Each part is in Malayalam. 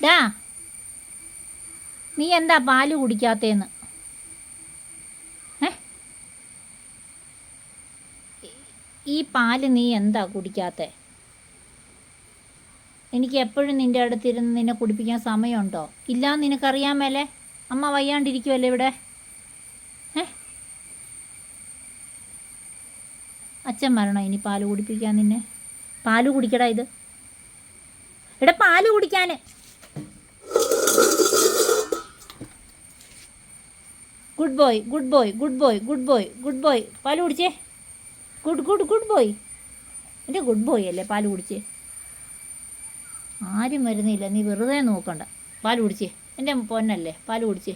ഡാ, നീ എന്താ പാല് കുടിക്കാത്തേന്ന്? ഏ ഈ പാല് നീ എന്താ കുടിക്കാത്തേ? എനിക്ക് എപ്പോഴും നിൻ്റെ അടുത്തിരുന്ന് നിന്നെ കുടിപ്പിക്കാൻ സമയമുണ്ടോ? ഇല്ലാന്ന് നിനക്കറിയാൻ മേലേ? അമ്മ വയ്യാണ്ടിരിക്കുമല്ലേ ഇവിടെ? ഏ അച്ഛൻ വരണോ ഇനി പാല് കുടിപ്പിക്കാൻ നിന്നെ? പാല് കുടിക്കടാ ഇത്. എടാ, പാല് കുടിക്കാൻ. Good boy, good boy, good boy, good boy, good boy. പാല് കുടിച്ചേ. Good good good boy. എൻ്റെ ഗുഡ് ബോയ് അല്ലേ പാല് കുടിച്ചേ? ആരും വരുന്നില്ല, നീ വെറുതെ നോക്കണ്ട. പാല് കുടിച്ചേ, എൻ്റെ പൊന്നല്ലേ, പാല് കുടിച്ചേ.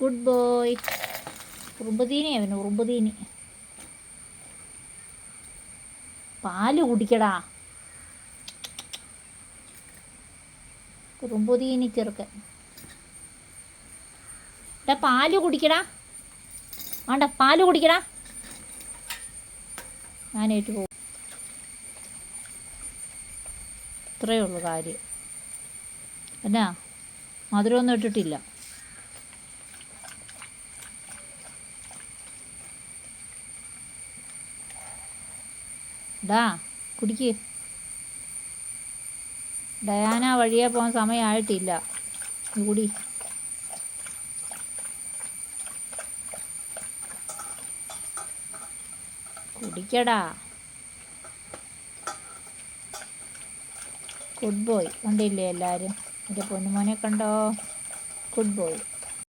Good boy. ഉറുമ്പുതീനി അവന്, ഉറുമ്പുതീനി. പാല് കുടിക്കടാ, ഉറുമ്പുതീനി ചെറുക്കൻ. എടാ, പാല് കുടിക്കടാ. വേണ്ട, പാല് കുടിക്കടാ. ഞാനേറ്റ് പോകും. ഇത്രയേ ഉള്ളൂ കാര്യം. എന്നാ മധുരമൊന്നും ഇട്ടിട്ടില്ല. ഡാ, കുടിക്ക്. ഡയാന വഴിയെ പോകാൻ സമയമായിട്ടില്ല. നീ കുടി. കുടിക്കടാ. Good boy. കണ്ടില്ലേ എല്ലാവരും? എൻ്റെ പൊന്നുമോനെ കണ്ടോ? Good boy.